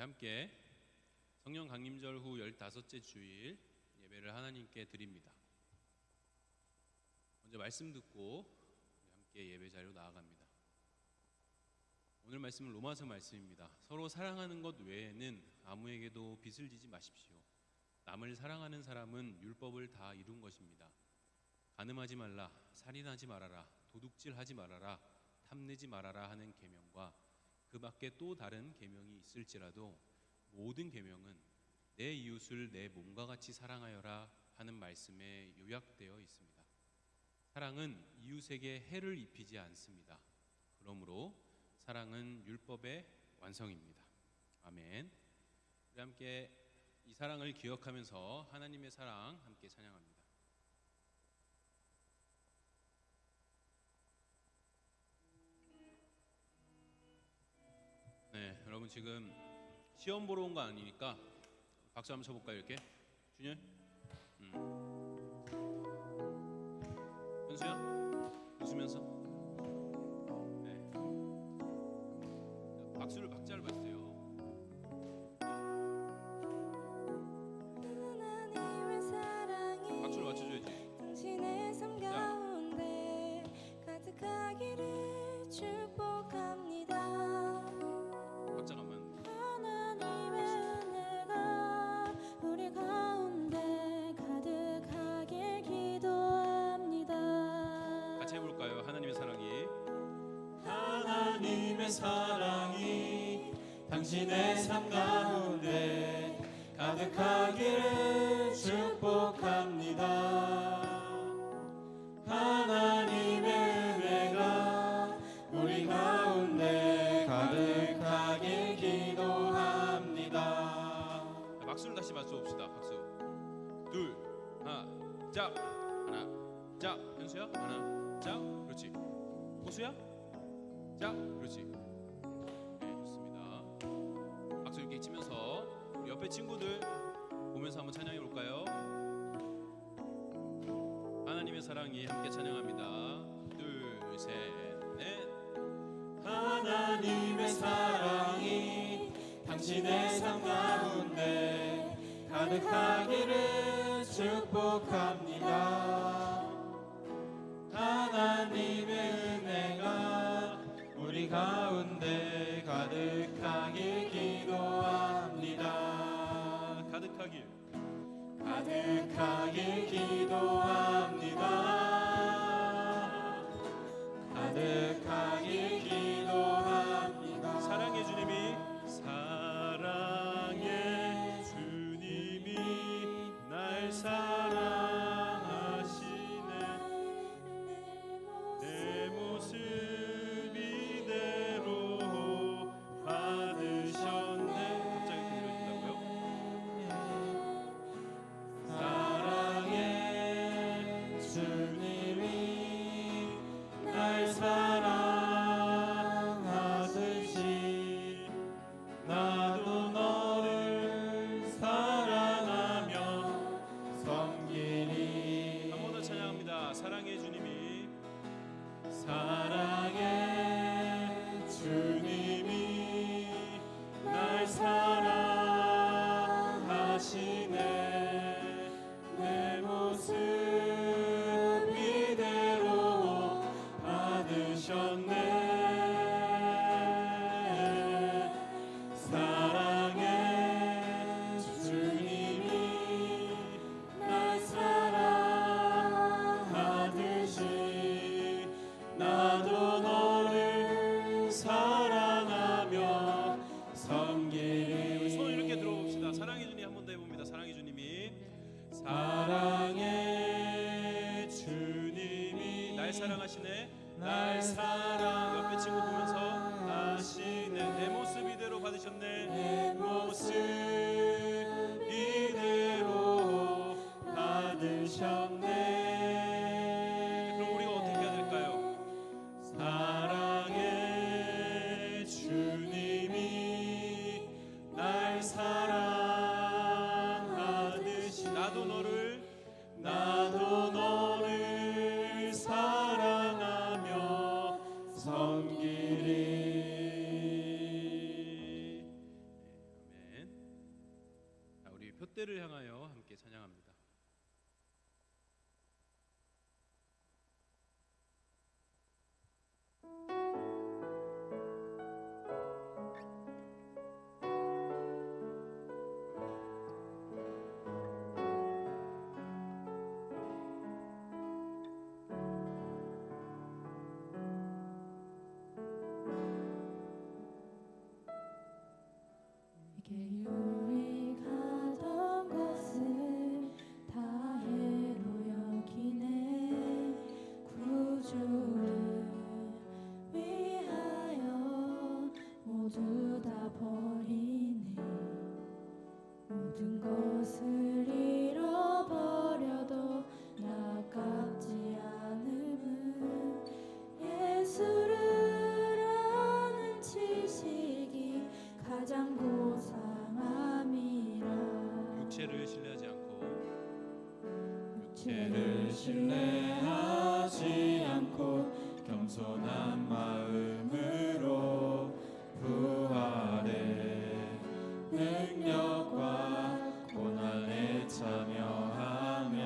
함께 성령 강림절 후 15째 주일 예배를 하나님께 드립니다. 먼저 말씀 듣고 함께 예배 자리로 나아갑니다. 오늘 말씀은 로마서 말씀입니다. 서로 사랑하는 것 외에는 아무에게도 빚을 지지 마십시오. 남을 사랑하는 사람은 율법을 다 이룬 것입니다. 간음하지 말라, 살인하지 말아라, 도둑질하지 말아라, 탐내지 말아라 하는 계명과 그 밖에 또 다른 계명이 있을지라도 모든 계명은 내 이웃을 내 몸과 같이 사랑하여라 하는 말씀에 요약되어 있습니다. 사랑은 이웃에게 해를 입히지 않습니다. 그러므로 사랑은 율법의 완성입니다. 아멘. 우리 함께 이 사랑을 기억하면서 하나님의 사랑 함께 찬양합니다. 네, 여러분 지금 시험 보러 온 거 아니니까 박수 한번 쳐볼까요? 이렇게 준열, 현수야, 웃으면서. 네, 박자를 봐주세요. 박수를 맞춰줘야지. 당신의 삶 가운데 가득하기를 축복합니다. 박자가 안 하나님의 은혜가 우리 가운데 가득하길 기도합니다. 같이 해볼까요? 하나님의 사랑이 당신의 삶 가운데 가득하기를 축복합니다. 하나님의 은혜가 우리 가운데 가득하길 기도합니다. 박수를 다시 맞춰봅시다. 박수. 둘, 하나, 짝, 하나, 짝. 현수야, 하나, 짝. 그렇지. 호수야, 짝. 그렇지. 네, 좋습니다. 박수 이렇게 치면서 우리 옆에 친구들 보면서 한번 찬양해 볼까요? 하나님의 사랑이 함께 찬양합니다. 둘, 셋, 넷. 하나님의 사랑이 당신의 삶 가운데 가득하기를 축복합니다. 하나님의 은혜가 우리 가운데 가득하길 기도합니다. 가득하길 기도합니다. 가득하길 기도합니다. 사랑의 주님이 날 사랑하시네. 내 모습 이대로 받으셨네. 갑자기 들려진다고요? 사랑의 주님이 날 사랑하듯이 나도 너를 사랑하며 섬기리. 한 번 더 찬양합니다. 사랑의 주님이 날 사랑하시네. 내 모습 이대로 받으셨네. 사랑의 주님이 날 사랑하듯이 나도 너를 사랑하며 섬기리. 손 이렇게 들어봅시다. 사랑의 주님 한 번 더 해봅니다. 사랑의 주님이 날 사랑하시네. 날 옆에 친구 보면서 사랑하시네. 내 모습 이대로 받으셨네. 내 모습 이대로 받으셨네. 그럼 우리가 어떻게 해야 될까요? 사랑의 주님이 날 사랑하듯이 나도 너를 사랑하며 섬기리. 표대를 향하여 함께 찬양합니다. 내게 유익하던 것을 다 해로 여기네. 구주를 위하여 모두 다 버리네. 모든 것을 잃어버려도 아깝지 않음은 예수를 아는 지식이 가장 고상함이라. 육체를 신뢰하지 않고 죄를 신뢰하지 않고 겸손한 마음으로 부활의 능력과 고난에 참여하며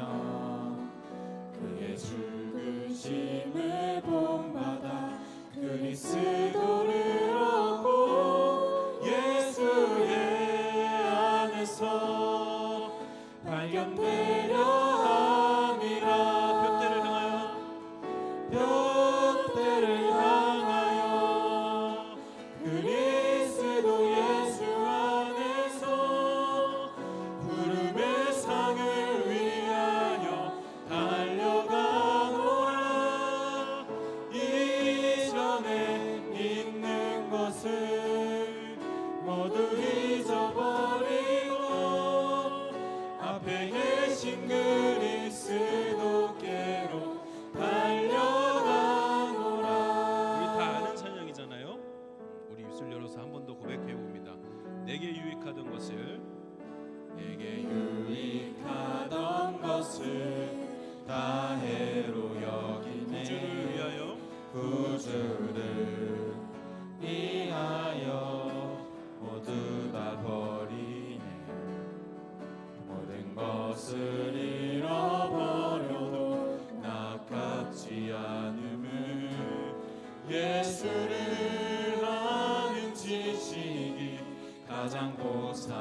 그의 죽으심을 본받아 그리스도를 얻고 예수의 안에서 발견되려 함이라. 둯대를 향하여 그리스도 예수 안에서 부름의 상을 위하여 달려가노라. 이전에 있는 것을 모두 잊어버리고 앞에 계신 그리스도께로 달려가노라. 우리 다 아는 찬양이잖아요. 우리 입술 열어서 한 번 더 고백해 봅니다. 내게 유익하던 것을 내게 유익하던 것을 다 해로 여기네. 구주를 위하여 구주를 위하여 모두 다 버리네. 모든 것을 잃어버려도 아깝지 않음을 예수를 아는 지식이 가장 고상함이라.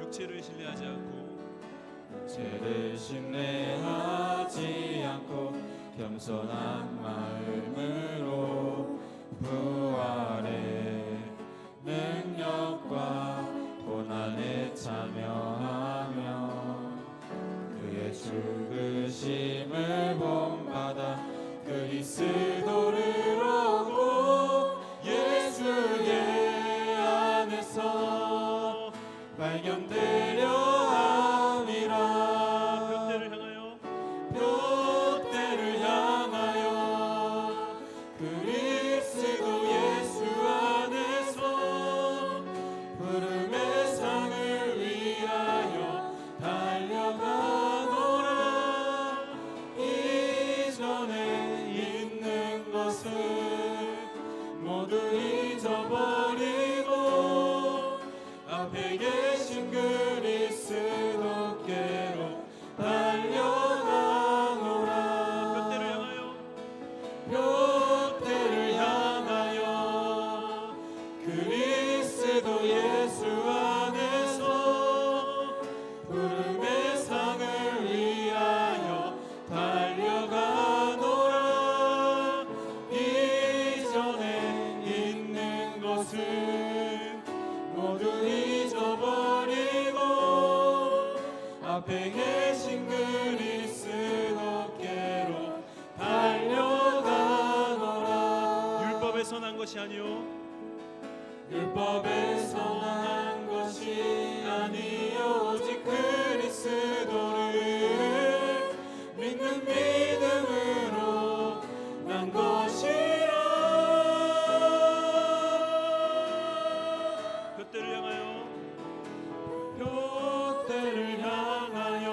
육체를 신뢰하지 않고 죄를 신뢰하지 않고 겸손한 마음으로 부활의 능력과 고난에 참여하며 그의 죽으심을 본받아 그리스도를 얻고 예수의 안에서 발견되려 함이라. 둯대를 향하여 그리스도 예수 안에서 부름의 상을 위하여 달려가노라. 이전에 있는 것을 모두 잊어버리고 앞에 계신 그리스도께로 달려가노라. 둯대를 향하여 그리스도 예수 안에서 부름의 상을 위하여 달려가노라. 이전에 있는 것을 모두 잊어버리고 앞에 계신 그리스도께로 달려가노라. 율법에서 난 것이 아니요 율법에서 난 것이 아니요 오직 그리스도를 믿는 믿음으로 난 것이라. 둯대를 향하여 둯대를 향하여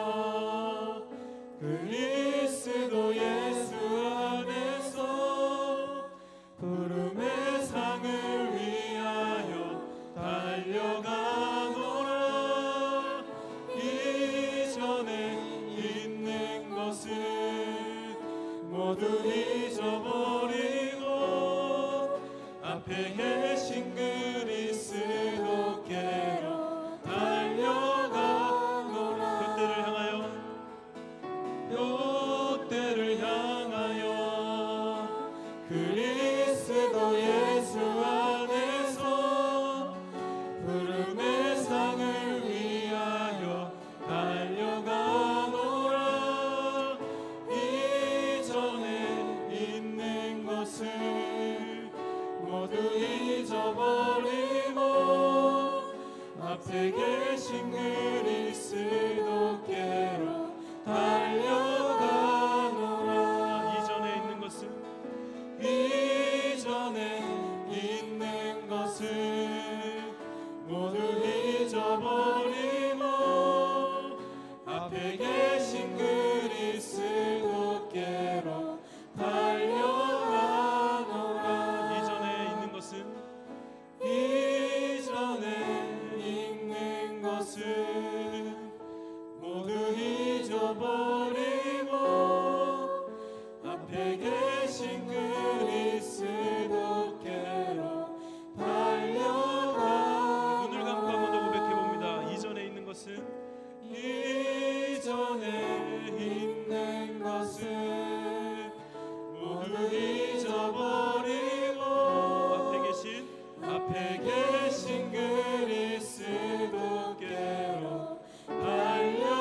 그리스도 예수 안에서 부름의 상을 위하여 달려가노라. 그리스도 예수 안에서 부름의 상을 위하여 달려가노라. 이전에 있는 것을 모두 잊어버리고 앞에 계신 그리스도께로 달려가노라. 이전에 있는 것을 모두 잊어버리고 앞에 계신 그리스도께로 달려가노라. 이전에 있는 것을 모두 잊어버리고 앞에 계신 그리스도께로 달려가. 눈을 감고 한 번 더 고백해 봅니다. 이전에 있는 것은 모두 잊어버리고 앞에 계신 그리스도께로 달려가노라.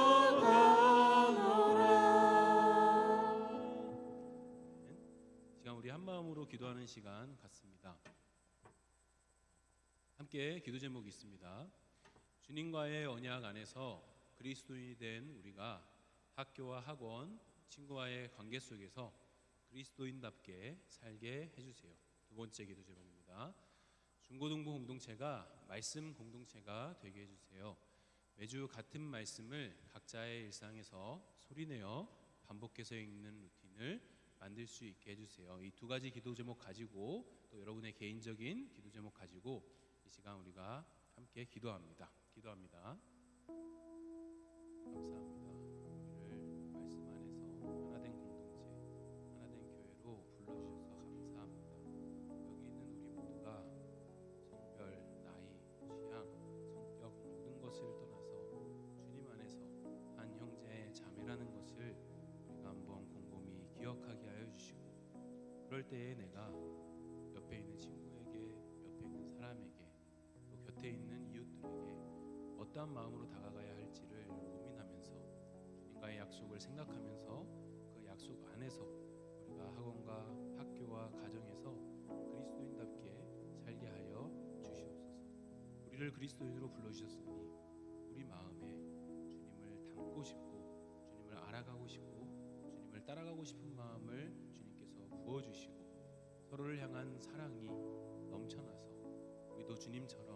시간 우리 한 마음으로 기도하는 시간 갖습니다. 함께 기도 제목이 있습니다. 주님과의 언약 안에서 그리스도인이 된 우리가 학교와 학원, 친구와의 관계 속에서 그리스도인답게 살게 해주세요. 두 번째 기도 제목입니다. 중고등부 공동체가 말씀 공동체가 되게 해주세요. 매주 같은 말씀을 각자의 일상에서 소리내어 반복해서 읽는 루틴을 만들 수 있게 해주세요. 이 두 가지 기도 제목 가지고 또 여러분의 개인적인 기도 제목 가지고 이 시간 우리가 함께 기도합니다. 감사합니다. 우리를 말씀 안에서 하나된 공동체, 하나된 교회로 불러주셔서 감사합니다. 여기 있는 우리 모두가 성별, 나이, 취향, 성격 모든 것을 떠나서 주님 안에서 한 형제, 자매라는 것을 우리가 한번 곰곰이 기억하게 하여 주시고, 그럴 때에 내가 옆에 있는 친구에게, 옆에 있는 사람에게, 또 곁에 있는 이웃들에게 어떠한 마음으로 다가가야 할지를 고민하면서 주님과의 약속을 생각하면서 그 약속 안에서 우리가 학원과 학교와 가정에서 그리스도인답게 살게 하여 주시옵소서. 우리를 그리스도인으로 불러주셨으니 우리 마음에 주님을 닮고 싶고 주님을 알아가고 싶고 주님을 따라가고 싶은 마음을 주님께서 부어주시고 서로를 향한 사랑이 넘쳐나서 우리도 주님처럼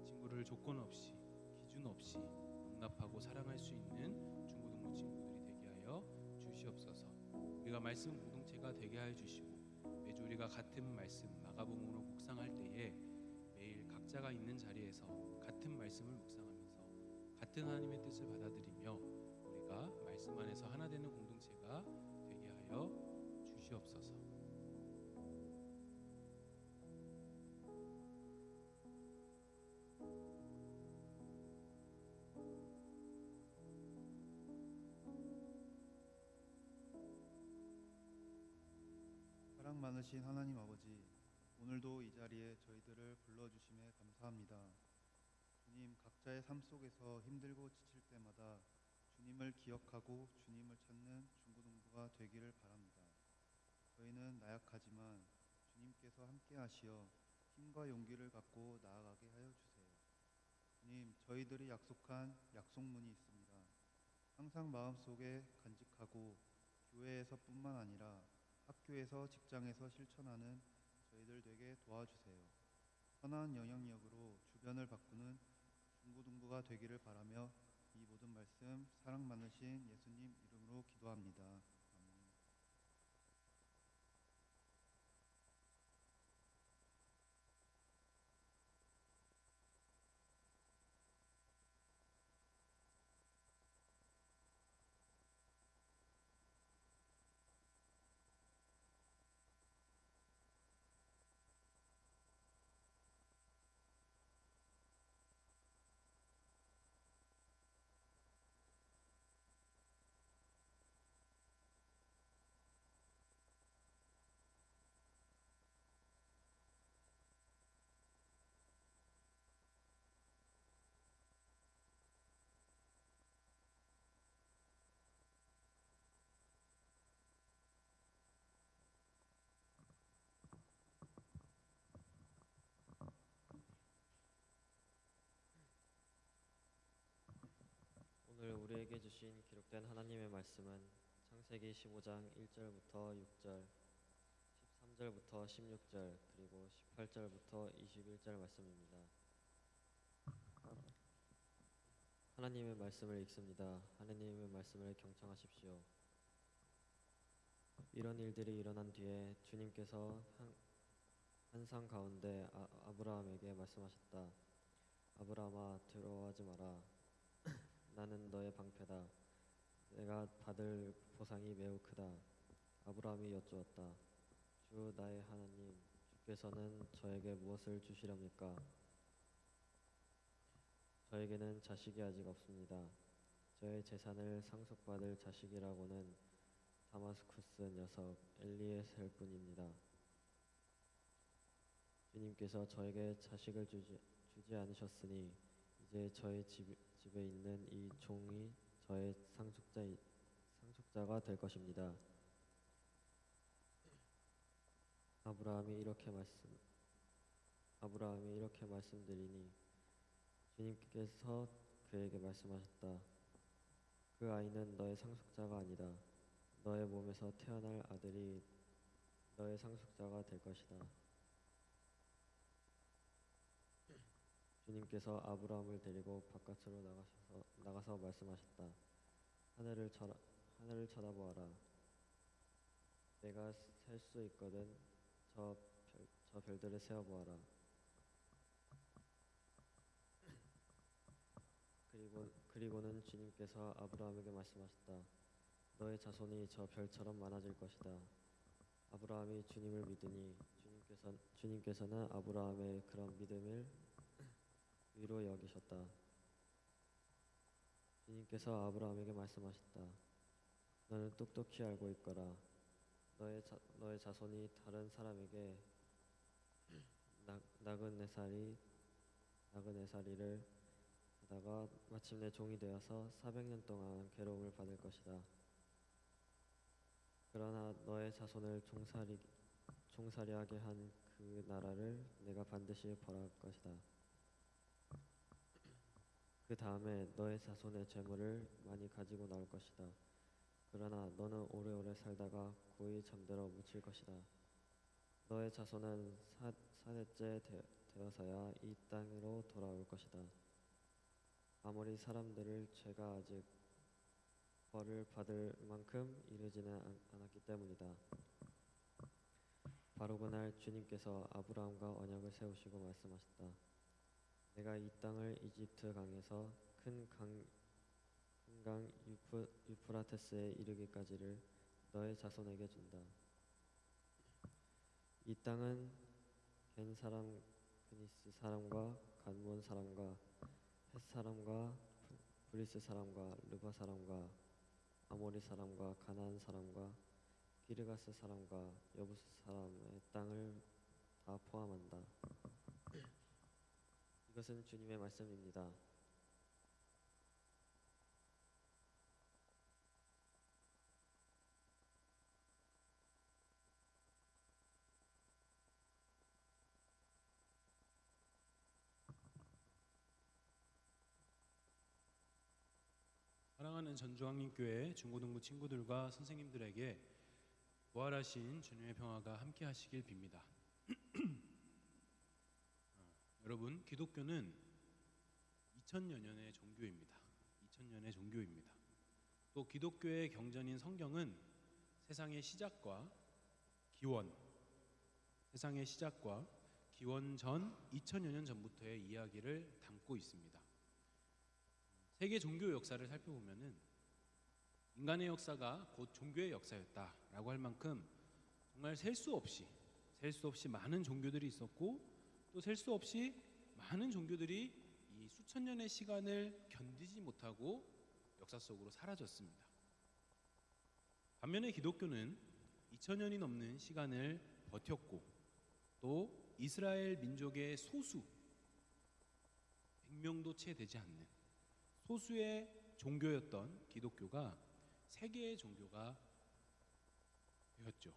친구를 조건 없이 기준 없이 용납하고 사랑할 수 있는 중고등부 친구들이 되게 하여 주시옵소서. 우리가 말씀 공동체가 되게 하여 주시고 매주 우리가 같은 말씀 마가복음으로 묵상할 때에 매일 각자가 있는 자리에서 같은 말씀을 묵상하면서 같은 하나님의 뜻을 받아들이며 우리가 말씀 안에서 하나 되는 공동체가 되게 하여 주시옵소서. 사랑 많으신 하나님 아버지, 오늘도 이 자리에 저희들을 불러주심에 감사합니다. 주님, 각자의 삶 속에서 힘들고 지칠 때마다 주님을 기억하고 주님을 찾는 중고등부가 되기를 바랍니다. 저희는 나약하지만 주님께서 함께 하시어 힘과 용기를 갖고 나아가게 하여 주세요. 주님, 저희들이 약속한 약속문이 있습니다. 항상 마음속에 간직하고 교회에서뿐만 아니라 학교에서, 직장에서 실천하는 저희들 되게 도와주세요. 선한 영향력으로 주변을 바꾸는 중고등부가 되기를 바라며 이 모든 말씀 사랑 많으신 예수님 이름으로 기도합니다. 아멘. 우리에게 주신 기록된 하나님의 말씀은 창세기 15장 1절부터 6절, 13절부터 16절, 그리고 18절부터 21절 말씀입니다. 하나님의 말씀을 읽습니다. 하나님의 말씀을 경청하십시오. 이런 일들이 일어난 뒤에 주님께서 한산 가운데 아브라함에게 말씀하셨다. 아브라함아, 두려워하지 마라. 나는 너의 방패다. 내가 받을 보상이 매우 크다. 아브라함이 여쭈었다. 주 나의 하나님, 주께서는 저에게 무엇을 주시렵니까? 저에게는 자식이 아직 없습니다. 저의 재산을 상속받을 자식이라고는 다마스쿠스 녀석 엘리에셀 뿐입니다. 주님께서 저에게 자식을 주지 않으셨으니 이제 저의 집에 있는 이 종이 저의 상속자가 될 것입니다. 아브라함이 이렇게 말씀드리니 주님께서 그에게 말씀하셨다. 그 아이는 너의 상속자가 아니다. 너의 몸에서 태어날 아들이 너의 상속자가 될 것이다. 주님께서 아브라함을 데리고 바깥으로 나가서 말씀하셨다. 하늘을 쳐다보아라. 내가 셀 수 있거든. 저 별들을 세어보아라. 그리고는 주님께서 아브라함에게 말씀하셨다. 너의 자손이 저 별처럼 많아질 것이다. 아브라함이 주님을 믿으니 주님께서는 아브라함의 그런 믿음을 위로 여기셨다. 주님께서 아브라함에게 말씀하셨다. 너는 똑똑히 알고 있거라. 너의 자손이 다른 사람에게 나그네살이를 하다가 마침내 종이 되어서 400년 동안 괴로움을 받을 것이다. 그러나 너의 자손을 종살이하게 한 그 나라를 내가 반드시 벌할 것이다. 그 다음에 너의 자손의 재물을 많이 가지고 나올 것이다. 그러나 너는 오래오래 살다가 고이 잠들어 묻힐 것이다. 너의 자손은 사대째 되어서야 이 땅으로 돌아올 것이다. 아무리 사람들을 죄가 아직 벌을 받을 만큼 이르지는 않았기 때문이다. 바로 그날 주님께서 아브라함과 언약을 세우시고 말씀하셨다. 내가 이 땅을 이집트 강에서 큰 강 유프라테스에 이르기까지를 너의 자손에게 준다. 이 땅은 겐 사람, 그니스 사람과 간몬 사람과 헷 사람과 브리스 사람과 르바 사람과 아모리 사람과 가나안 사람과 기르가스 사람과 여부스 사람의 땅을 다 포함한다. 이것은 주님의 말씀입니다. 사랑하는 전주학림교회 중고등부 친구들과 선생님들에게 부활하신 주님의 평화가 함께 하시길 빕니다. 여러분, 기독교는 2000여 년의 종교입니다. 2000년의 종교입니다. 또 기독교의 경전인 성경은 세상의 시작과 기원 전 2000여 년 전부터의 이야기를 담고 있습니다. 세계 종교 역사를 살펴보면은 인간의 역사가 곧 종교의 역사였다라고 할 만큼 정말 셀 수 없이 많은 종교들이 있었고 또 셀 수 없이 많은 종교들이 이 수천 년의 시간을 견디지 못하고 역사 속으로 사라졌습니다. 반면에 기독교는 2000년이 넘는 시간을 버텼고 또 이스라엘 민족의 소수 100명도 채 되지 않는 소수의 종교였던 기독교가 세계의 종교가 되었죠.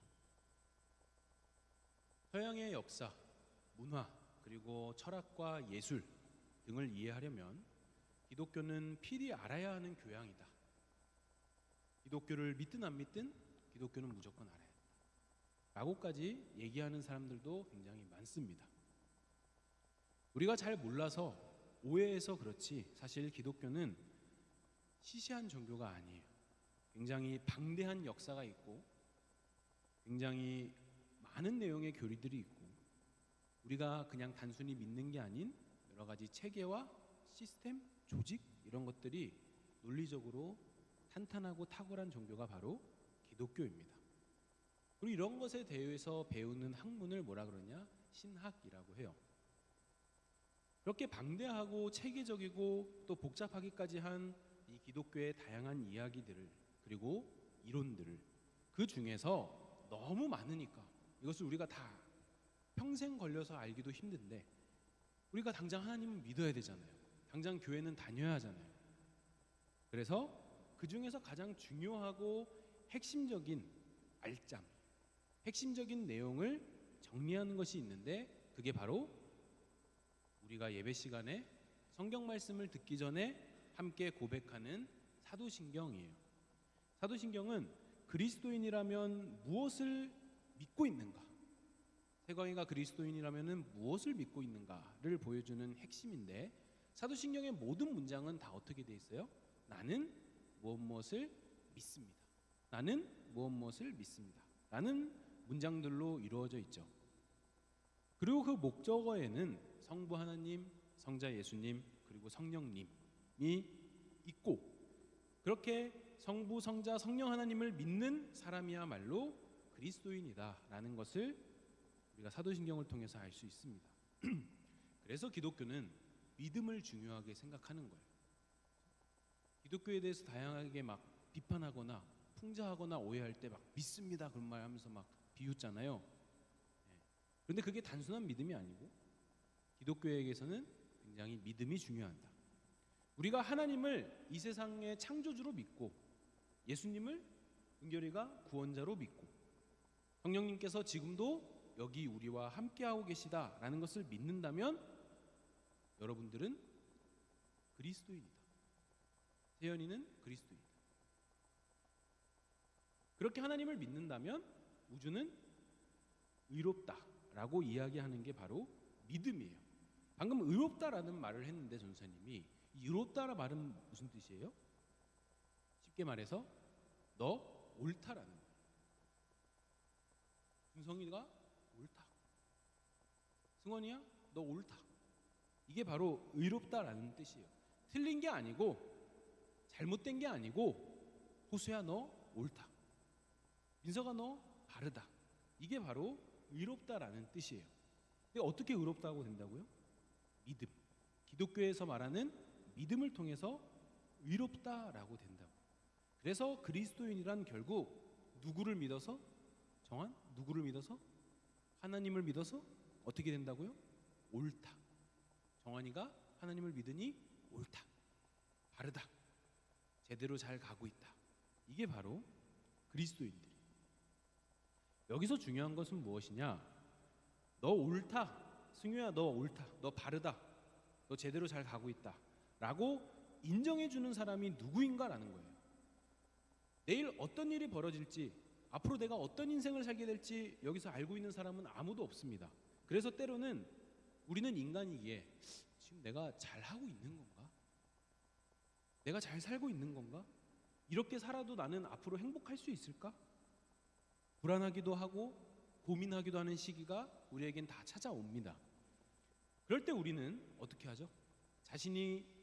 서양의 역사, 문화, 그리고 철학과 예술 등을 이해하려면 기독교는 필히 알아야 하는 교양이다. 기독교를 믿든 안 믿든 기독교는 무조건 알아야 한다. 라고까지 얘기하는 사람들도 굉장히 많습니다. 우리가 잘 몰라서 오해해서 그렇지 사실 기독교는 시시한 종교가 아니에요. 굉장히 방대한 역사가 있고 굉장히 많은 내용의 교리들이 있고 우리가 그냥 단순히 믿는 게 아닌 여러 가지 체계와 시스템, 조직 이런 것들이 논리적으로 탄탄하고 탁월한 종교가 바로 기독교입니다. 그리고 이런 것에 대해서 배우는 학문을 뭐라 그러냐? 신학이라고 해요. 그렇게 방대하고 체계적이고 또 복잡하기까지 한 이 기독교의 다양한 이야기들을 그리고 이론들을 그 중에서 너무 많으니까 이것을 우리가 다 평생 걸려서 알기도 힘든데 우리가 당장 하나님은 믿어야 되잖아요. 당장 교회는 다녀야 하잖아요. 그래서 그 중에서 가장 중요하고 핵심적인 알짱, 핵심적인 내용을 정리하는 것이 있는데 그게 바로 우리가 예배 시간에 성경 말씀을 듣기 전에 함께 고백하는 사도신경이에요. 사도신경은 그리스도인이라면 무엇을 믿고 있는가? 세광이가 그리스도인이라면 무엇을 믿고 있는가를 보여주는 핵심인데 사도신경의 모든 문장은 다 어떻게 돼 있어요? 나는 무엇을 믿습니다. 나는 무엇을 믿습니다. 라는 문장들로 이루어져 있죠. 그리고 그 목적어에는 성부 하나님, 성자 예수님, 그리고 성령님이 있고 그렇게 성부, 성자, 성령 하나님을 믿는 사람이야말로 그리스도인이다라는 것을 우리가 사도신경을 통해서 알 수 있습니다. 그래서 기독교는 믿음을 중요하게 생각하는 거예요. 기독교에 대해서 다양하게 막 비판하거나 풍자하거나 오해할 때 막 믿습니다 그런 말 하면서 막 비웃잖아요. 그런데 그게 단순한 믿음이 아니고 기독교에게서는 굉장히 믿음이 중요하다. 우리가 하나님을 이 세상의 창조주로 믿고 예수님을 은결이가 구원자로 믿고 성령님께서 지금도 여기 우리와 함께하고 계시다라는 것을 믿는다면 여러분들은 그리스도인이다. 세연이는 그리스도인이다. 그렇게 하나님을 믿는다면 우주는 의롭다라고 이야기하는 게 바로 믿음이에요. 방금 의롭다라는 말을 했는데 전사님이 이 의롭다라는 말은 무슨 뜻이에요? 쉽게 말해서 너 옳다라는 거예요. 준성이가 옳다. 승원이야 너 옳다. 이게 바로 의롭다라는 뜻이에요. 틀린 게 아니고 잘못된 게 아니고 호수야 너 옳다. 민서가 너 바르다. 이게 바로 의롭다라는 뜻이에요. 근데 어떻게 의롭다고 된다고요? 믿음. 기독교에서 말하는 믿음을 통해서 의롭다라고 된다고. 그래서 그리스도인이란 결국 누구를 믿어서? 정한? 누구를 믿어서? 하나님을 믿어서 어떻게 된다고요? 옳다. 정한이가 하나님을 믿으니 옳다. 바르다. 제대로 잘 가고 있다. 이게 바로 그리스도인들. 여기서 중요한 것은 무엇이냐? 너 옳다. 승유야 너 옳다. 너 바르다. 너 제대로 잘 가고 있다. 라고 인정해주는 사람이 누구인가라는 거예요. 내일 어떤 일이 벌어질지 앞으로 내가 어떤 인생을 살게 될지 여기서 알고 있는 사람은 아무도 없습니다. 그래서 때로는 우리는 인간이기에 지금 내가 잘하고 있는 건가? 내가 잘 살고 있는 건가? 이렇게 살아도 나는 앞으로 행복할 수 있을까? 불안하기도 하고 고민하기도 하는 시기가 우리에겐 다 찾아옵니다. 그럴 때 우리는 어떻게 하죠? 자신이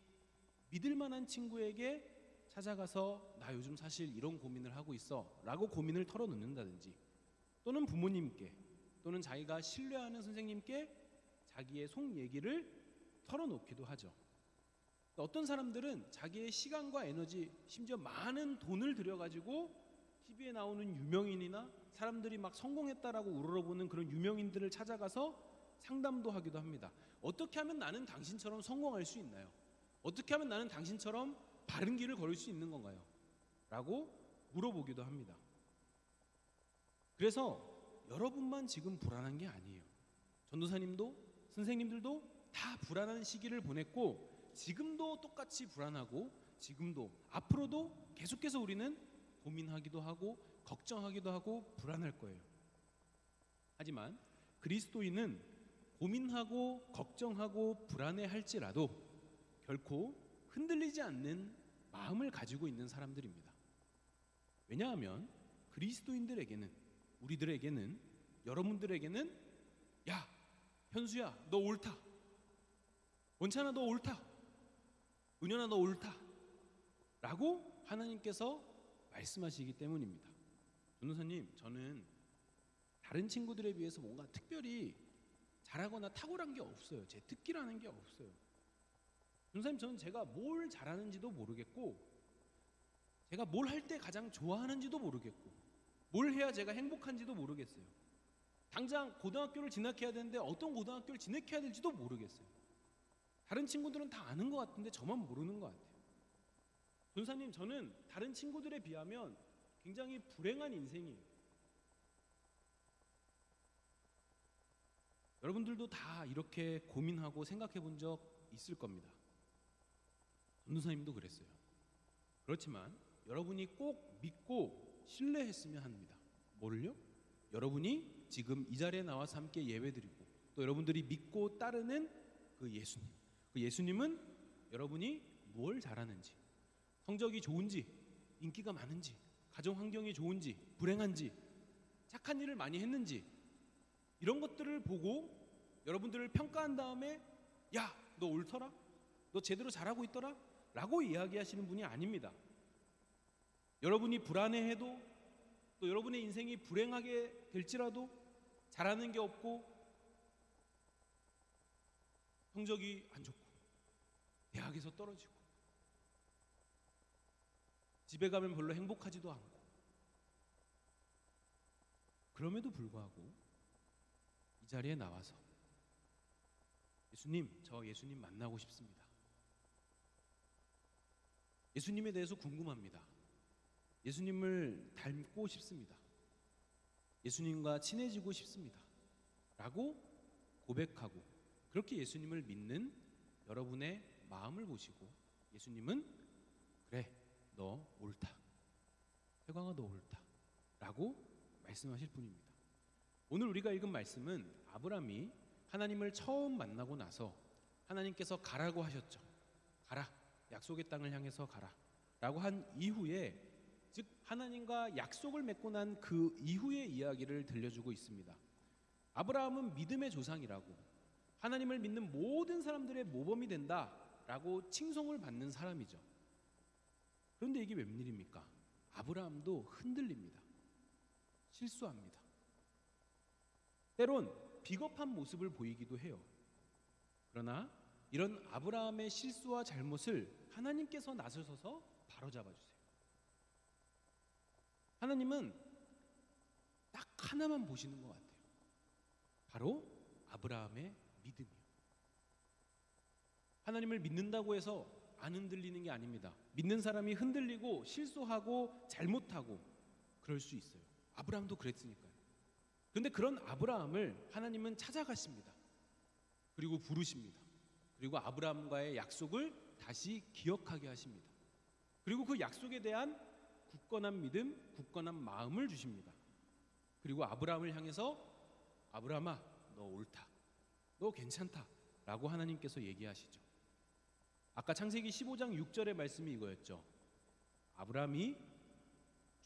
믿을 만한 친구에게 찾아가서 나 요즘 사실 이런 고민을 하고 있어 라고 고민을 털어놓는다든지 또는 부모님께 또는 자기가 신뢰하는 선생님께 자기의 속 얘기를 털어놓기도 하죠. 어떤 사람들은 자기의 시간과 에너지 심지어 많은 돈을 들여가지고 TV에 나오는 유명인이나 사람들이 막 성공했다라고 우러러보는 그런 유명인들을 찾아가서 상담도 하기도 합니다. 어떻게 하면 나는 당신처럼 성공할 수 있나요? 어떻게 하면 나는 당신처럼 바른 길을 걸을 수 있는 건가요? 라고 물어보기도 합니다. 그래서 여러분만 지금 불안한 게 아니에요. 전도사님도 선생님들도 다 불안한 시기를 보냈고 지금도 똑같이 불안하고 지금도 앞으로도 계속해서 우리는 고민하기도 하고 걱정하기도 하고 불안할 거예요. 하지만 그리스도인은 고민하고 걱정하고 불안해할지라도 결코 흔들리지 않는 마음을 가지고 있는 사람들입니다. 왜냐하면 그리스도인들에게는, 우리들에게는, 여러분들에게는 야, 현수야, 너 옳다. 원찬아, 너 옳다. 은연아, 너 옳다. 라고 하나님께서 말씀하시기 때문입니다. 전도사님, 저는 다른 친구들에 비해서 뭔가 특별히 잘하거나 탁월한 게 없어요. 제 특기라는 게 없어요. 전도사님, 저는 제가 뭘 잘하는지도 모르겠고 제가 뭘 할 때 가장 좋아하는지도 모르겠고 뭘 해야 제가 행복한지도 모르겠어요. 당장 고등학교를 진학해야 되는데 어떤 고등학교를 진학해야 될지도 모르겠어요. 다른 친구들은 다 아는 것 같은데 저만 모르는 것 같아요. 전도사님, 저는 다른 친구들에 비하면 굉장히 불행한 인생이에요. 여러분들도 다 이렇게 고민하고 생각해 본 적 있을 겁니다. 전도사님도 그랬어요. 그렇지만 여러분이 꼭 믿고 신뢰했으면 합니다. 뭐를요? 여러분이 지금 이 자리에 나와서 함께 예배드리고 또 여러분들이 믿고 따르는 그 예수님, 그 예수님은 여러분이 뭘 잘하는지, 성적이 좋은지, 인기가 많은지, 가정 환경이 좋은지, 불행한지, 착한 일을 많이 했는지 이런 것들을 보고 여러분들을 평가한 다음에 야, 너 옳더라? 너 제대로 잘하고 있더라? 라고 이야기하시는 분이 아닙니다. 여러분이 불안해해도 또 여러분의 인생이 불행하게 될지라도 잘하는 게 없고 성적이 안 좋고 대학에서 떨어지고 집에 가면 별로 행복하지도 않고 그럼에도 불구하고 이 자리에 나와서 예수님, 저 예수님 만나고 싶습니다. 예수님에 대해서 궁금합니다. 예수님을 닮고 싶습니다. 예수님과 친해지고 싶습니다. 라고 고백하고 그렇게 예수님을 믿는 여러분의 마음을 보시고 예수님은 그래, 너 옳다. 태광아, 너 옳다. 라고 말씀하실 분입니다. 오늘 우리가 읽은 말씀은 아브라함이 하나님을 처음 만나고 나서 하나님께서 가라고 하셨죠. 가라, 약속의 땅을 향해서 가라 라고 한 이후에, 즉 하나님과 약속을 맺고 난 그 이후의 이야기를 들려주고 있습니다. 아브라함은 믿음의 조상이라고, 하나님을 믿는 모든 사람들의 모범이 된다라고 칭송을 받는 사람이죠. 그런데 이게 웬일입니까? 아브라함도 흔들립니다. 실수합니다. 때론 비겁한 모습을 보이기도 해요. 그러나 이런 아브라함의 실수와 잘못을 하나님께서 나서셔서 바로잡아 주세요. 하나님은 딱 하나만 보시는 것 같아요. 바로 아브라함의 믿음이요. 하나님을 믿는다고 해서 안 흔들리는 게 아닙니다. 믿는 사람이 흔들리고 실수하고 잘못하고 그럴 수 있어요. 아브라함도 그랬으니까요. 그런데 그런 아브라함을 하나님은 찾아가십니다. 그리고 부르십니다. 그리고 아브라함과의 약속을 다시 기억하게 하십니다. 그리고 그 약속에 대한 굳건한 믿음, 굳건한 마음을 주십니다. 그리고 아브라함을 향해서 아브라함아, 너 옳다. 너 괜찮다. 라고 하나님께서 얘기하시죠. 아까 창세기 15장 6절의 말씀이 이거였죠. 아브라함이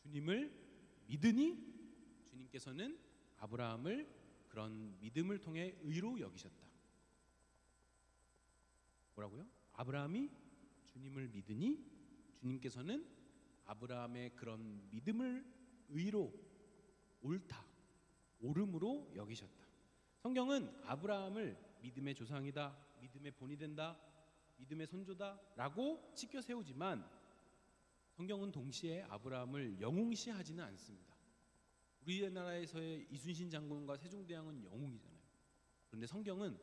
주님을 믿으니 주님께서는 아브라함을 그런 믿음을 통해 의로 여기셨다. 뭐라고요? 아브라함이 주님을 믿으니 주님께서는 아브라함의 그런 믿음을 의로, 옳다, 옳음으로 여기셨다. 성경은 아브라함을 믿음의 조상이다, 믿음의 본이 된다, 믿음의 선조다 라고 치켜 세우지만 성경은 동시에 아브라함을 영웅시하지는 않습니다. 우리나라에서의 이순신 장군과 세종대왕은 영웅이잖아요. 그런데 성경은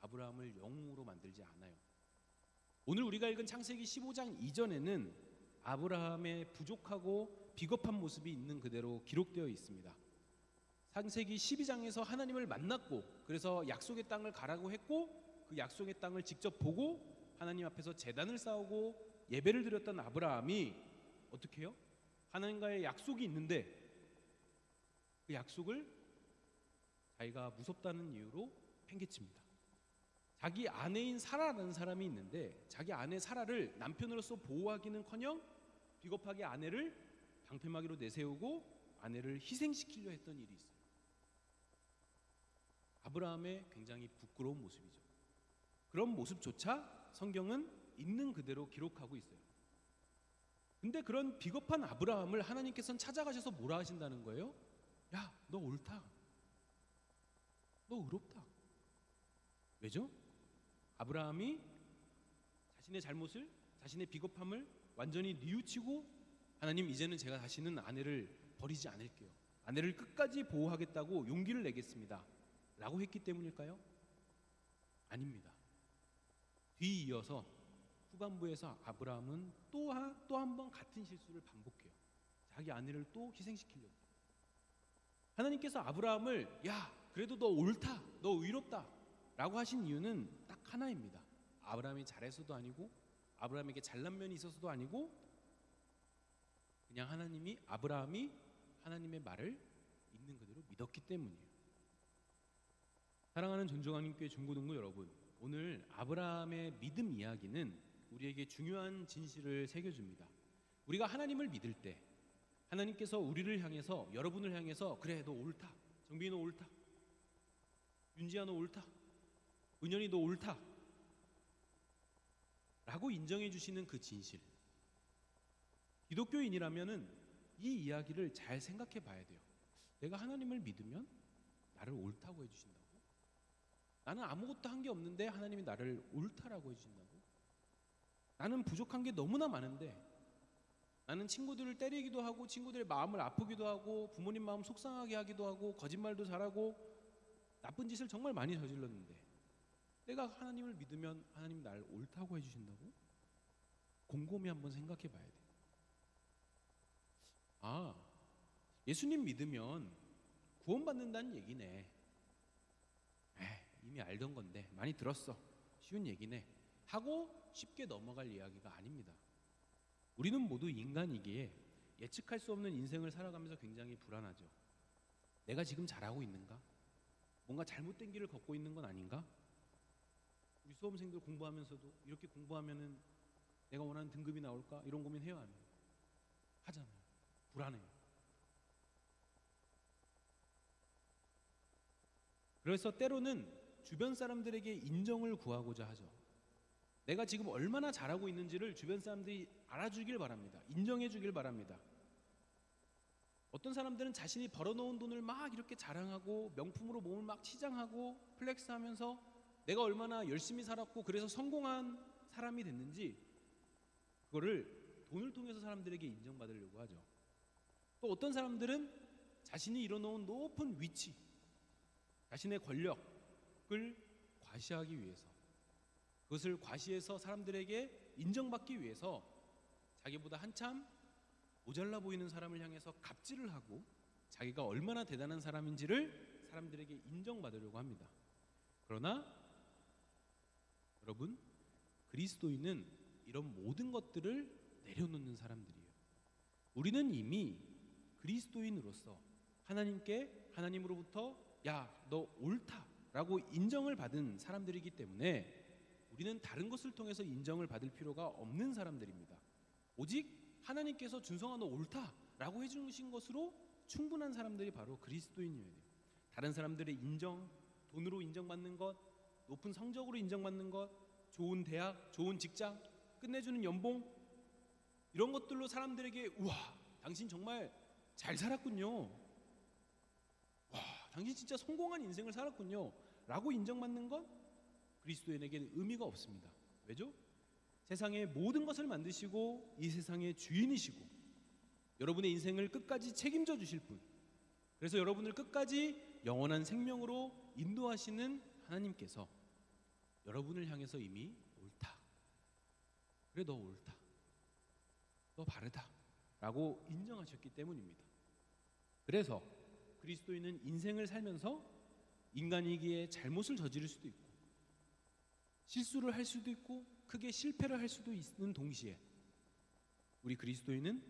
아브라함을 영웅으로 만들지 않아요. 오늘 우리가 읽은 창세기 15장 이전에는 아브라함의 부족하고 비겁한 모습이 있는 그대로 기록되어 있습니다. 창세기 12장에서 하나님을 만났고 그래서 약속의 땅을 가라고 했고 그 약속의 땅을 직접 보고 하나님 앞에서 제단을 쌓고 예배를 드렸던 아브라함이 어떻게 해요? 하나님과의 약속이 있는데 그 약속을 자기가 무섭다는 이유로 팽개칩니다. 자기 아내인 사라라는 사람이 있는데 자기 아내 사라를 남편으로서 보호하기는커녕 비겁하게 아내를 방패막이로 내세우고 아내를 희생시키려 했던 일이 있어요. 아브라함의 굉장히 부끄러운 모습이죠. 그런 모습조차 성경은 있는 그대로 기록하고 있어요. 근데 그런 비겁한 아브라함을 하나님께서는 찾아가셔서 뭐라 하신다는 거예요? 야, 너 옳다. 너 의롭다. 왜죠? 아브라함이 자신의 잘못을, 자신의 비겁함을 완전히 뉘우치고 하나님, 이제는 제가 다시는 아내를 버리지 않을게요. 아내를 끝까지 보호하겠다고 용기를 내겠습니다. 라고 했기 때문일까요? 아닙니다. 뒤이어서 후반부에서 아브라함은 또 한 번 같은 실수를 반복해요. 자기 아내를 또 희생시키려고. 하나님께서 아브라함을 야, 그래도 너 옳다, 너 의롭다 라고 하신 이유는 딱 하나입니다. 아브라함이 잘해서도 아니고 아브라함에게 잘난 면이 있어서도 아니고 그냥 아브라함이 하나님의 말을 있는 그대로 믿었기 때문이에요. 사랑하는 전종환님교회 중고등부 여러분, 오늘 아브라함의 믿음 이야기는 우리에게 중요한 진실을 새겨줍니다. 우리가 하나님을 믿을 때 하나님께서 우리를 향해서, 여러분을 향해서 그래 너 옳다, 정빈이 너 옳다, 윤지야 너 옳다, 은현이 너 옳다 라고 인정해 주시는 그 진실, 기독교인이라면은 이 이야기를 잘 생각해 봐야 돼요. 내가 하나님을 믿으면 나를 옳다고 해주신다고? 나는 아무것도 한 게 없는데 하나님이 나를 옳다라고 해주신다고? 나는 부족한 게 너무나 많은데, 나는 친구들을 때리기도 하고 친구들의 마음을 아프기도 하고 부모님 마음 속상하게 하기도 하고 거짓말도 잘하고 나쁜 짓을 정말 많이 저질렀는데 내가 하나님을 믿으면 하나님이 나를 옳다고 해주신다고? 곰곰이 한번 생각해 봐야 돼. 아, 예수님 믿으면 구원받는다는 얘기네. 이미 알던 건데 많이 들었어, 쉬운 얘기네 하고 쉽게 넘어갈 이야기가 아닙니다. 우리는 모두 인간이기에 예측할 수 없는 인생을 살아가면서 굉장히 불안하죠. 내가 지금 잘하고 있는가? 뭔가 잘못된 길을 걷고 있는 건 아닌가? 우리 수험생들 공부하면서도 이렇게 공부하면은 내가 원하는 등급이 나올까? 이런 고민해요, 안 해요? 하잖아요. 불안해요. 그래서 때로는 주변 사람들에게 인정을 구하고자 하죠. 내가 지금 얼마나 잘하고 있는지를 주변 사람들이 알아주길 바랍니다. 인정해 주길 바랍니다. 어떤 사람들은 자신이 벌어놓은 돈을 막 이렇게 자랑하고 명품으로 몸을 막 치장하고 플렉스하면서 내가 얼마나 열심히 살았고 그래서 성공한 사람이 됐는지 그거를 돈을 통해서 사람들에게 인정받으려고 하죠. 또 어떤 사람들은 자신이 이뤄놓은 높은 위치, 자신의 권력을 과시하기 위해서, 그것을 과시해서 사람들에게 인정받기 위해서 자기보다 한참 모자라 보이는 사람을 향해서 갑질을 하고 자기가 얼마나 대단한 사람인지를 사람들에게 인정받으려고 합니다. 그러나 여러분, 그리스도인은 이런 모든 것들을 내려놓는 사람들이에요. 우리는 이미 그리스도인으로서 하나님으로부터 야, 너 옳다라고 인정을 받은 사람들이기 때문에 우리는 다른 것을 통해서 인정을 받을 필요가 없는 사람들입니다. 오직 하나님께서 준성아 너 옳다라고 해주신 것으로 충분한 사람들이 바로 그리스도인이어야 돼요. 다른 사람들의 인정, 돈으로 인정받는 것, 높은 성적으로 인정받는 것, 좋은 대학, 좋은 직장, 끝내주는 연봉, 이런 것들로 사람들에게 우와, 당신 정말 잘 살았군요, 와, 당신 진짜 성공한 인생을 살았군요 라고 인정받는 건 그리스도인에게는 의미가 없습니다. 왜죠? 세상의 모든 것을 만드시고 이 세상의 주인이시고 여러분의 인생을 끝까지 책임져 주실 분, 그래서 여러분을 끝까지 영원한 생명으로 인도하시는 하나님께서 여러분을 향해서 이미 옳다, 그래 너 옳다, 너 바르다 라고 인정하셨기 때문입니다. 그래서 그리스도인은 인생을 살면서 인간이기에 잘못을 저지를 수도 있고 실수를 할 수도 있고 크게 실패를 할 수도 있는 동시에 우리 그리스도인은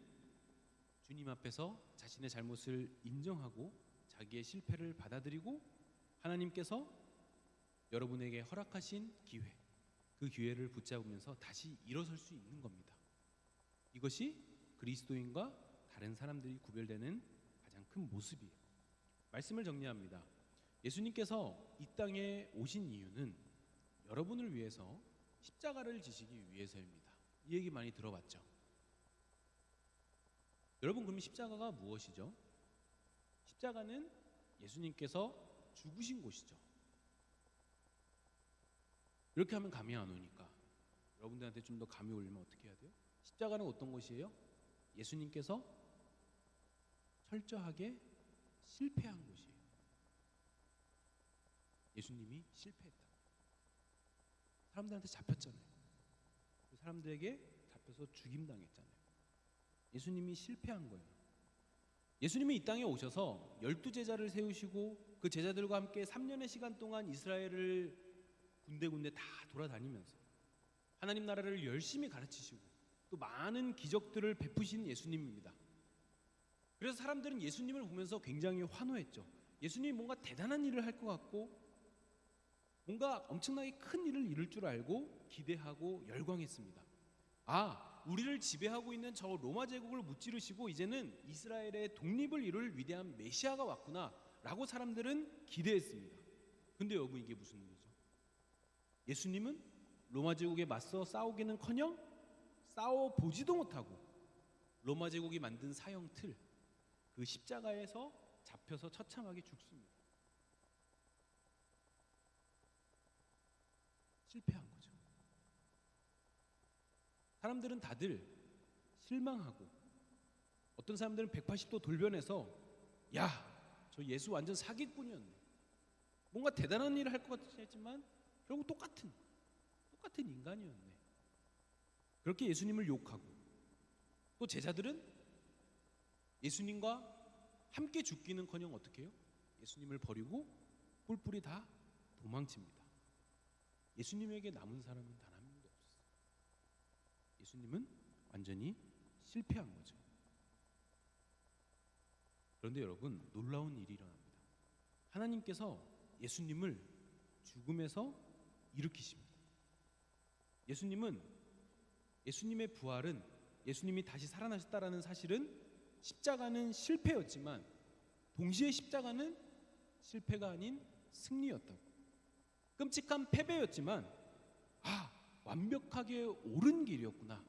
주님 앞에서 자신의 잘못을 인정하고 자기의 실패를 받아들이고 하나님께서 여러분에게 허락하신 기회, 그 기회를 붙잡으면서 다시 일어설 수 있는 겁니다. 이것이 그리스도인과 다른 사람들이 구별되는 가장 큰 모습이에요. 말씀을 정리합니다. 예수님께서 이 땅에 오신 이유는 여러분을 위해서 십자가를 지시기 위해서입니다. 이 얘기 많이 들어봤죠? 여러분, 그럼 십자가가 무엇이죠? 십자가는 예수님께서 죽으신 곳이죠. 이렇게 하면 감이 안 오니까 여러분들한테 좀 더 감이 오려면 어떻게 해야 돼요? 십자가는 어떤 것이에요? 예수님께서 철저하게 실패한 곳이에요. 예수님이 실패했다. 사람들한테 잡혔잖아요. 그 사람들에게 잡혀서 죽임당했잖아요. 예수님이 실패한 거예요. 예수님이 이 땅에 오셔서 12제자를 세우시고 그 제자들과 함께 3년의 시간 동안 이스라엘을 군데군데 다 돌아다니면서 하나님 나라를 열심히 가르치시고 또 많은 기적들을 베푸신 예수님입니다. 그래서 사람들은 예수님을 보면서 굉장히 환호했죠. 예수님이 뭔가 대단한 일을 할 것 같고 뭔가 엄청나게 큰 일을 이룰 줄 알고 기대하고 열광했습니다. 아, 우리를 지배하고 있는 저 로마 제국을 무찌르시고 이제는 이스라엘의 독립을 이룰 위대한 메시아가 왔구나 라고 사람들은 기대했습니다. 근데 여러분, 이게 무슨 일이죠? 예수님은 로마 제국에 맞서 싸우기는커녕 싸워보지도 못하고 로마 제국이 만든 사형 틀, 그 십자가에서 잡혀서 처참하게 죽습니다. 실패한 거죠. 사람들은 다들 실망하고 어떤 사람들은 180도 돌변해서 야, 저 예수 완전 사기꾼이었네. 뭔가 대단한 일을 할 것 같이 했지만 결국 똑같은 인간이었네. 그렇게 예수님을 욕하고 또 제자들은 예수님과 함께 죽기는커녕 어떻게 해요? 예수님을 버리고 뿔뿔이 다 도망칩니다. 예수님에게 남은 사람은 단 한 명도 없었어요. 예수님은 완전히 실패한 거죠. 그런데 여러분, 놀라운 일이 일어납니다. 하나님께서 예수님을 죽음에서 일으키십니다. 예수님의 부활은, 예수님이 다시 살아나셨다라는 사실은 십자가는 실패였지만 동시에 십자가는 실패가 아닌 승리였다고. 끔찍한 패배였지만 완벽하게 옳은 길이었구나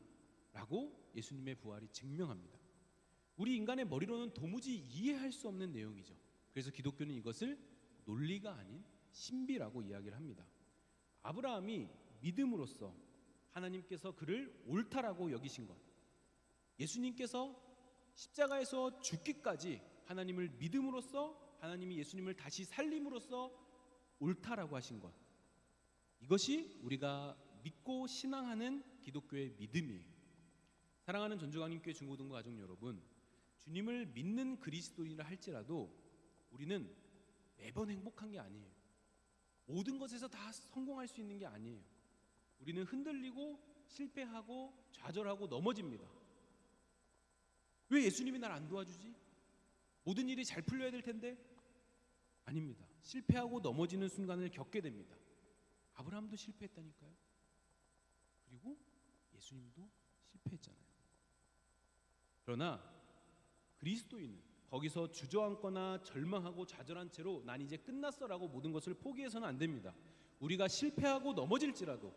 라고 예수님의 부활이 증명합니다. 우리 인간의 머리로는 도무지 이해할 수 없는 내용이죠. 그래서 기독교는 이것을 논리가 아닌 신비라고 이야기를 합니다. 아브라함이 믿음으로써 하나님께서 그를 옳다라고 여기신 것, 예수님께서 십자가에서 죽기까지 하나님을 믿음으로써 하나님이 예수님을 다시 살림으로써 옳다라고 하신 것, 이것이 우리가 믿고 신앙하는 기독교의 믿음이에요. 사랑하는 전주강림교회 중고등부 가족 여러분, 주님을 믿는 그리스도인이라 할지라도 우리는 매번 행복한 게 아니에요. 모든 것에서 다 성공할 수 있는 게 아니에요. 우리는 흔들리고 실패하고 좌절하고 넘어집니다. 왜 예수님이 날 안 도와주지? 모든 일이 잘 풀려야 될 텐데? 아닙니다. 실패하고 넘어지는 순간을 겪게 됩니다. 아브라함도 실패했다니까요. 그리고 예수님도 실패했잖아요. 그러나 그리스도인은 거기서 주저앉거나 절망하고 좌절한 채로 난 이제 끝났어라고 모든 것을 포기해서는 안 됩니다. 우리가 실패하고 넘어질지라도,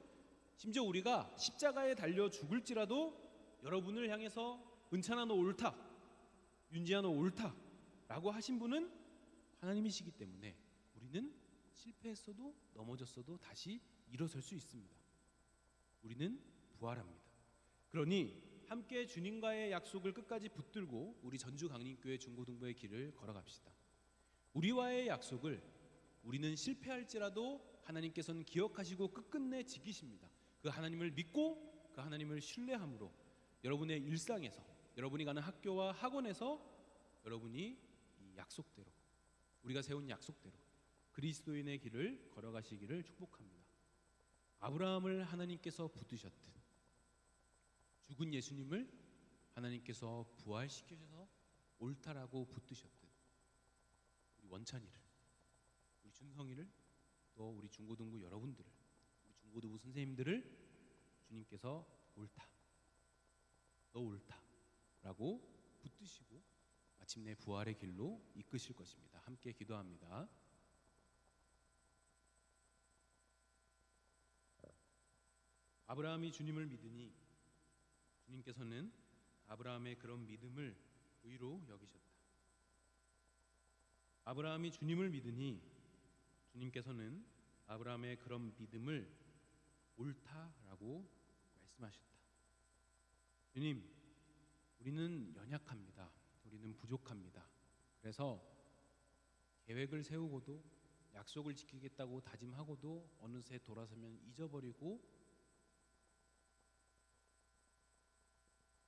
심지어 우리가 십자가에 달려 죽을지라도 여러분을 향해서 은찬아 너 옳다, 윤지아 너 옳다 라고 하신 분은 하나님이시기 때문에 우리는 실패했어도 넘어졌어도 다시 일어설 수 있습니다. 우리는 부활합니다. 그러니 함께 주님과의 약속을 끝까지 붙들고 우리 전주강림교회 중고등부의 길을 걸어갑시다. 우리와의 약속을 우리는 실패할지라도 하나님께서는 기억하시고 끝끝내 지키십니다. 그 하나님을 믿고 그 하나님을 신뢰함으로 여러분의 일상에서, 여러분이 가는 학교와 학원에서 여러분이 이 약속대로, 우리가 세운 약속대로 그리스도인의 길을 걸어가시기를 축복합니다. 아브라함을 하나님께서 붙드셨듯 죽은 예수님을 하나님께서 부활시키셔서 옳다라고 붙드셨듯 우리 원찬이를, 우리 준성이를, 또 우리 중고등부 여러분들을, 우리 중고등부 선생님들을 주님께서 옳다, 너 옳다라고 붙드시고 마침내 부활의 길로 이끄실 것입니다. 함께 기도합니다. 아브라함이 주님을 믿으니 주님께서는 아브라함의 그런 믿음을 의로 여기셨다. 아브라함이 주님을 믿으니 주님께서는 아브라함의 그런 믿음을 옳다라고 말씀하셨다. 주님, 우리는 연약합니다. 우리는 부족합니다. 그래서 계획을 세우고도 약속을 지키겠다고 다짐하고도 어느새 돌아서면 잊어버리고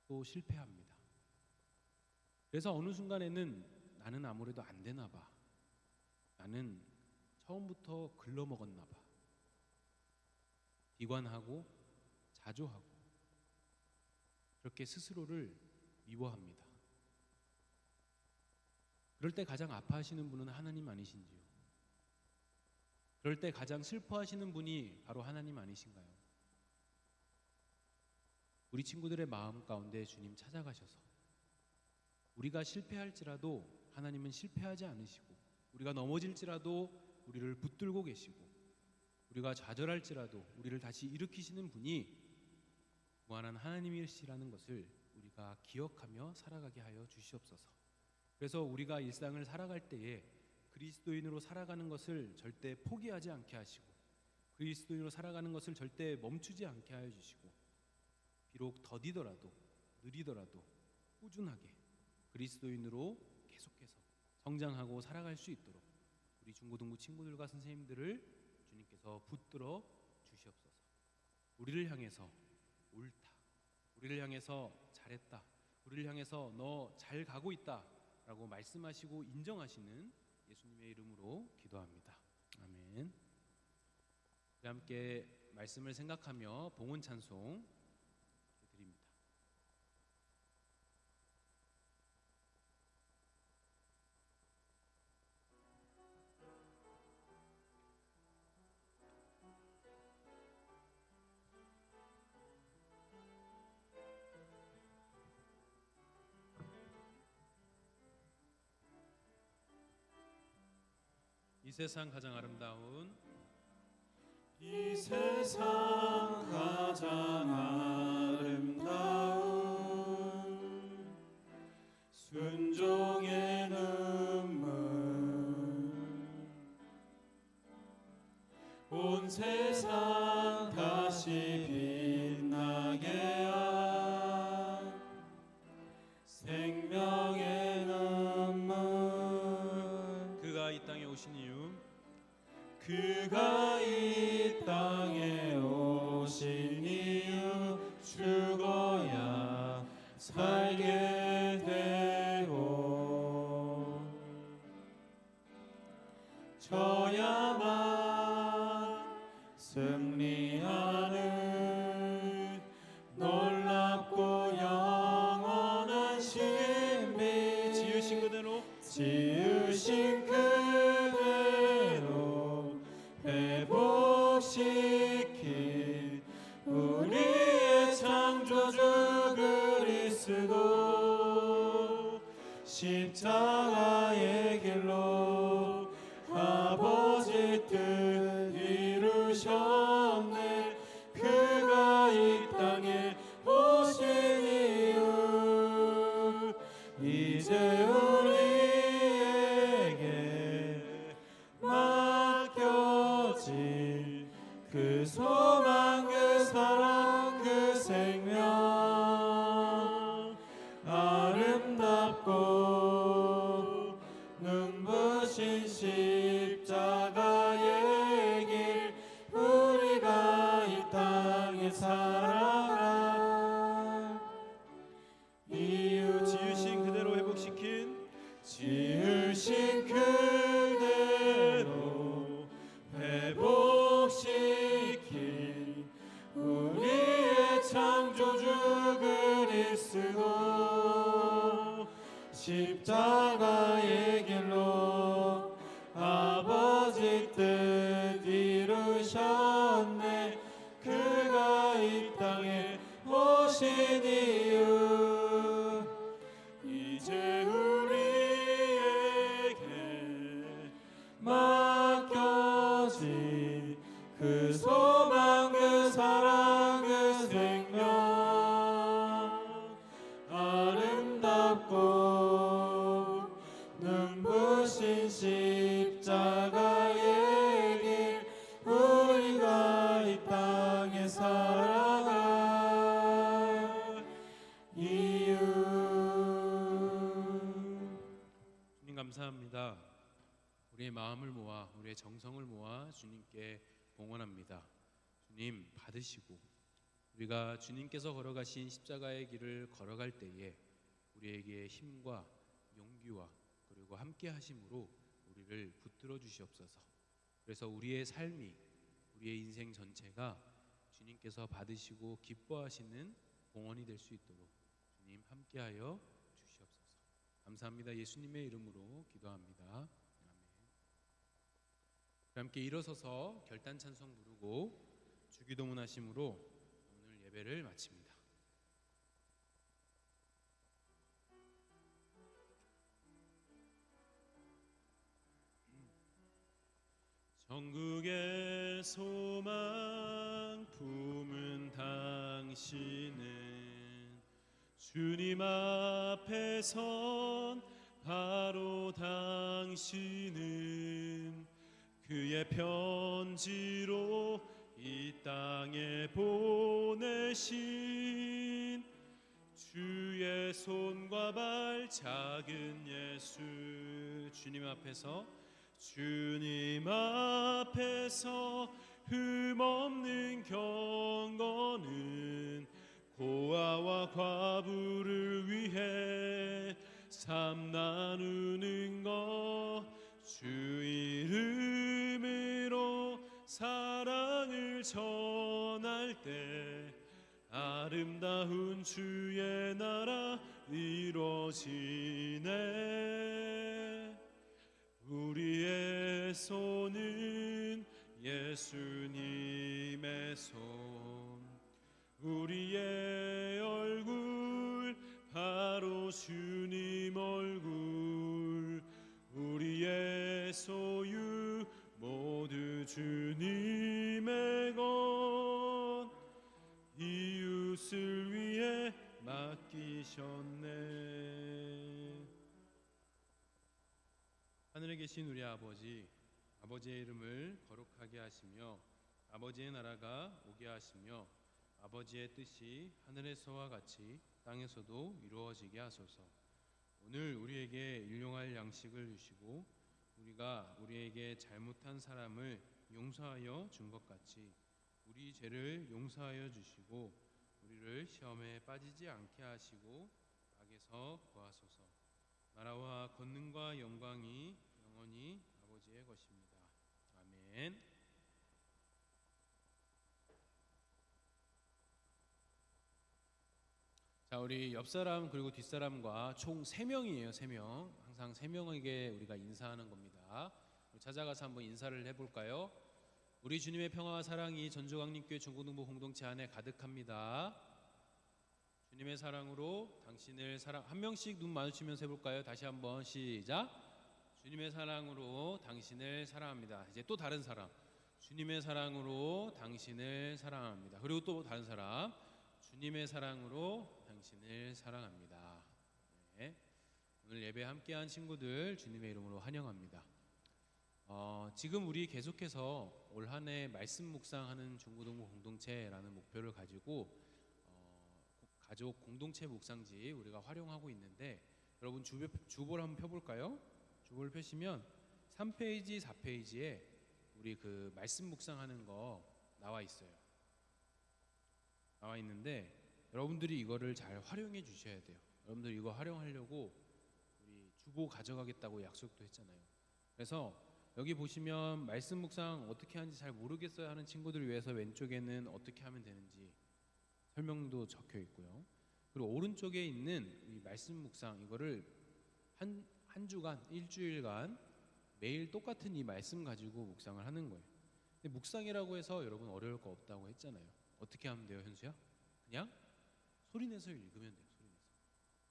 또 실패합니다. 그래서 어느 순간에는 나는 아무래도 안 되나 봐. 나는 처음부터 글러먹었나 봐. 비관하고 자조하고 그렇게 스스로를 미워합니다. 그럴 때 가장 아파하시는 분은 하나님 아니신지요? 그럴 때 가장 슬퍼하시는 분이 바로 하나님 아니신가요? 우리 친구들의 마음 가운데 주님 찾아가셔서 우리가 실패할지라도 하나님은 실패하지 않으시고, 우리가 넘어질지라도 우리를 붙들고 계시고, 우리가 좌절할지라도 우리를 다시 일으키시는 분이 무한한 하나님이시라는 것을 우리가 기억하며 살아가게 하여 주시옵소서. 그래서 우리가 일상을 살아갈 때에 그리스도인으로 살아가는 것을 절대 포기하지 않게 하시고, 그리스도인으로 살아가는 것을 절대 멈추지 않게 하여 주시고, 비록 더디더라도 느리더라도 꾸준하게 그리스도인으로 계속해서 성장하고 살아갈 수 있도록 우리 중고등부 친구들과 선생님들을 주님께서 붙들어 주시옵소서. 우리를 향해서 옳다, 우리를 향해서 잘했다, 우리를 향해서 너 잘 가고 있다 라고 말씀하시고 인정하시는 예수님의 이름으로 기도합니다. 아멘. 우리 함께 말씀을 생각하며 봉헌 찬송 드립니다. 이 세상 가장 아름다운 이 세상 가장 아름다운 순종의 눈물, 온 세상 다시 빛나게 한 생명의 눈물. 그가 이 땅에 오신 이유, 그가 이 땅에 오신 이유, 죽어야 살게 되고 져야만 승리하는 놀랍고 영원한 신비, 지으신 그대로 지으신 그대로 회복시킨 우리의 창조주 그리스도, 십자가의 길로 아버지 뜻 이루셨네. 그가 이 땅에 오신 이유, 이제 우리에게 맡겨진 그 소망, 그 사랑, 그 생명, 아름답고 눈부신 십자가의 길, 우리가 이 땅에 살아갈 이유, 지으신 그대로 회복시킨 지으신 그대로 회복시킨 십자가의 길로 아버지 뜻 이루셨네. 그가 이 땅에 오신 이유 이제 우리에게 맡겨진 그 소망 그 사랑 그 생명 아름답고 눈부신 십자가의 길 우리가 이 땅에 살아갈 이유. 주님 감사합니다. 우리의 마음을 모아 우리의 정성을 모아 주님께 봉헌합니다. 주님 받으시고 우리가 주님께서 걸어가신 십자가의 길을 걸어갈 때에 우리에게 힘과 용기와 그리고 함께 하심으로 우리를 붙들어 주시옵소서. 그래서 우리의 삶이 우리의 인생 전체가 주님께서 받으시고 기뻐하시는 봉헌이 될 수 있도록 주님 함께하여 주시옵소서. 감사합니다. 예수님의 이름으로 기도합니다. 아멘. 함께 일어서서 결단 찬송 부르고 주기도문 하심으로 오늘 예배를 마칩니다. 전국의 소망 품은 당신은 주님 앞에 선 바로 당신은 그의 편지로 이 땅에 보내신 주의 손과 발 작은 예수 주님 앞에서 흠없는 경건은 고아와 과부를 위해 삶 나누는 것 주 이름으로 사랑을 전할 때 아름다운 주의 나라 이루어지네. 우리의 손은 예수님의 손 우리의 얼굴 바로 주님 얼굴 우리의 소유 모두 주님의 것 이웃을 위해 맡기셨네. 하늘에 계신 우리 아버지, 아버지의 이름을 거룩하게 하시며 아버지의 나라가 오게 하시며 아버지의 뜻이 하늘에서와 같이 땅에서도 이루어지게 하소서. 오늘 우리에게 일용할 양식을 주시고 우리가 우리에게 잘못한 사람을 용서하여 준 것 같이 우리 죄를 용서하여 주시고 우리를 시험에 빠지지 않게 하시고 악에서 구하소서. 나라와 권능과 영광이 영원히 아버지의 것입니다. 아멘. 자, 우리 옆사람 그리고 뒷사람과 총 3명이에요. 3명. 항상 3명에게 우리가 인사하는 겁니다. 찾아가서 한번 인사를 해볼까요? 우리 주님의 평화와 사랑이 전주광림교회 중고등부 공동체 안에 가득합니다. 주님의 사랑으로 당신을 사랑. 한 명씩 눈 마주치면서 해볼까요? 다시 한번 시작. 주님의 사랑으로 당신을 사랑합니다. 이제 또 다른 사람. 주님의 사랑으로 당신을 사랑합니다. 그리고 또 다른 사람. 주님의 사랑으로 당신을 사랑합니다. 네. 오늘 예배 함께한 친구들 주님의 이름으로 환영합니다. 지금 우리 계속해서 올 한 해 말씀 묵상하는 중고등부 공동체라는 목표를 가지고 가족 공동체 묵상지 우리가 활용하고 있는데 여러분 주보를 한번 펴볼까요? 주보를 펴시면 3페이지, 4페이지에 우리 그 말씀 묵상하는 거 나와 있어요. 나와 있는데 여러분들이 이거를 잘 활용해 주셔야 돼요. 여러분들 이거 활용하려고 우리 주보 가져가겠다고 약속도 했잖아요. 그래서 여기 보시면 말씀 묵상 어떻게 하는지 잘 모르겠어요 하는 친구들을 위해서 왼쪽에는 어떻게 하면 되는지 설명도 적혀 있고요. 그리고 오른쪽에 있는 이 말씀 묵상 이거를 한 주간 일주일간 매일 똑같은 이 말씀 가지고 묵상을 하는 거예요. 근데 묵상이라고 해서 여러분 어려울 거 없다고 했잖아요. 어떻게 하면 돼요, 현수야? 그냥 소리 내서 읽으면 돼요. 소리 내서.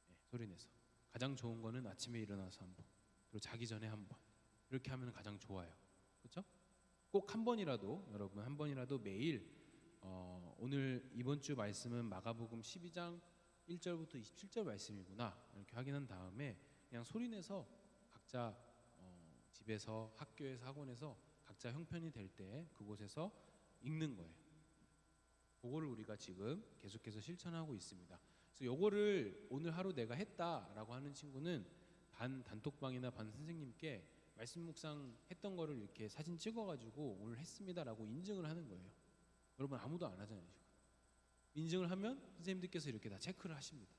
네, 소리 내서. 가장 좋은 거는 아침에 일어나서 한 번, 그리고 자기 전에 한 번. 이렇게 하면 가장 좋아요. 그렇죠? 꼭 한 번이라도 여러분 한 번이라도 매일 오늘 이번 주 말씀은 마가복음 12장 1절부터 27절 말씀이구나 이렇게 확인한 다음에 그냥 소리 내서 각자 집에서 학교에서 학원에서 각자 형편이 될 때 그곳에서 읽는 거예요. 그거를 우리가 지금 계속해서 실천하고 있습니다. 그래서 요거를 오늘 하루 내가 했다라고 하는 친구는 반 단톡방이나 반 선생님께 말씀 묵상 했던 거를 이렇게 사진 찍어가지고 오늘 했습니다라고 인증을 하는 거예요. 여러분 아무도 안 하잖아요. 지금. 인증을 하면 선생님들께서 이렇게 다 체크를 하십니다.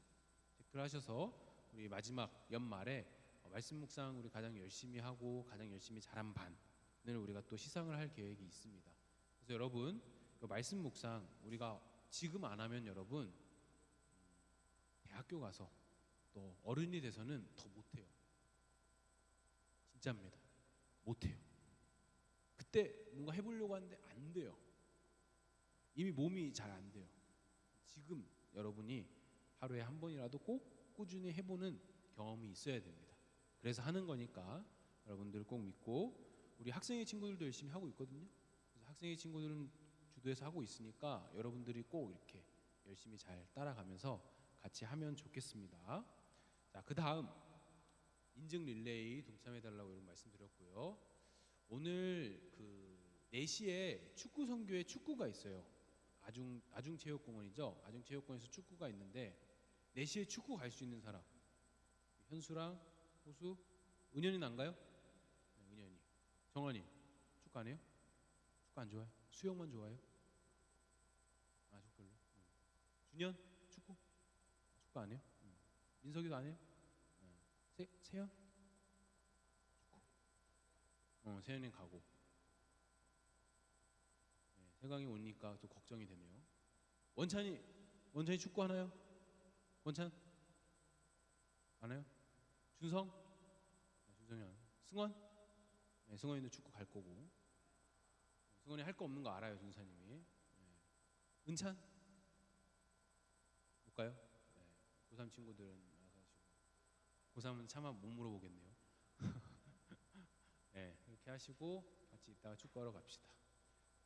체크를 하셔서 우리 마지막 연말에 말씀 묵상 우리 가장 열심히 하고 가장 열심히 잘한 반을 우리가 또 시상을 할 계획이 있습니다. 그래서 여러분 그 말씀 묵상 우리가 지금 안 하면 여러분 대학교 가서 또 어른이 돼서는 더 못해요. 진짜입니다. 못해요. 그때 뭔가 해보려고 하는데 안 돼요. 이미 몸이 잘 안 돼요. 지금 여러분이 하루에 한 번이라도 꼭 꾸준히 해보는 경험이 있어야 됩니다. 그래서 하는 거니까 여러분들 꼭 믿고 우리 학생의 친구들도 열심히 하고 있거든요. 그래서 학생의 친구들은 주도해서 하고 있으니까 여러분들이 꼭 이렇게 열심히 잘 따라가면서 같이 하면 좋겠습니다. 자, 그 다음 인증 릴레이 동참해달라고 이런 말씀드렸고요. 오늘 그 4시에 축구 선교회 축구가 있어요. 아중체육공원이죠. 아중체육공원에서 축구가 있는데 4시에 축구 갈 수 있는 사람 현수랑 호수, 은현이는 안 가요? 네, 은현이, 정환이 축구 안 해요? 축구 안 좋아해요? 수영만 좋아해요? 아주 별로. 준현 축구? 축구 안 해요? 민석이도 안 해요? 세연? 축구. 세연이 가고. 네, 세강이 오니까 또 걱정이 되네요. 원찬이 축구 하나요? 원찬? 안 해요? 준성? 네, 준성이 안 해요. 승원? 네, 승원이도 축구 갈 거고. 승원이 할 거 없는 거 알아요, 준사님이. 네. 은찬? 못 가요? 네. 고3 친구들은 알아서 하시고. 고3은 차마 못 물어보겠네요. 네, 이렇게 하시고 같이 이따가 축구하러 갑시다.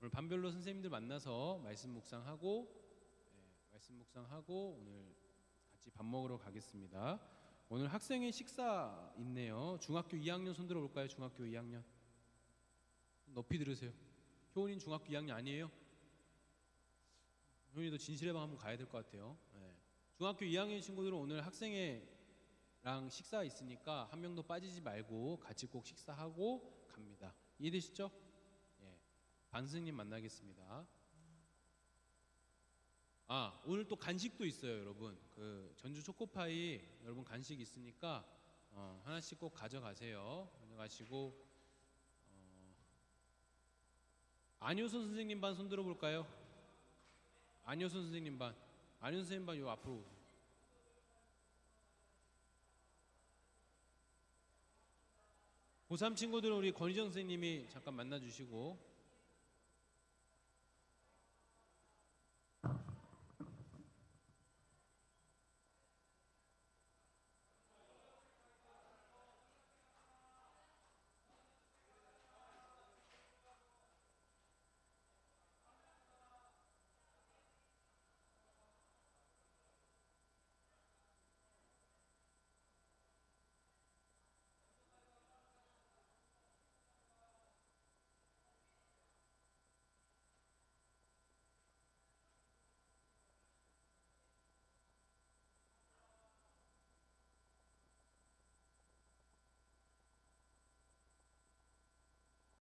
오늘 반별로 선생님들 만나서 말씀 묵상하고 오늘 같이 밥 먹으러 가겠습니다. 오늘 학생의 식사 있네요. 중학교 2학년 손 들어 볼까요? 중학교 2학년. 높이 들으세요. 효은이는 중학교 2학년 아니에요? 효은이도 진실의 방 한번 가야 될 것 같아요. 네. 중학교 2학년 친구들은 오늘 학생회랑 식사 있으니까 한 명도 빠지지 말고 같이 꼭 식사하고 갑니다. 이해되시죠? 예. 반스님 만나겠습니다. 오늘 또 간식도 있어요, 여러분. 그 전주 초코파이 여러분 간식 있으니까 하나씩 꼭 가져가세요. 가져가시고 안효선 선생님 반 손 들어볼까요? 안효선 선생님 반. 안효선 선생님 반 요 앞으로 오세요. 고3 친구들은 우리 권희정 선생님이 잠깐 만나주시고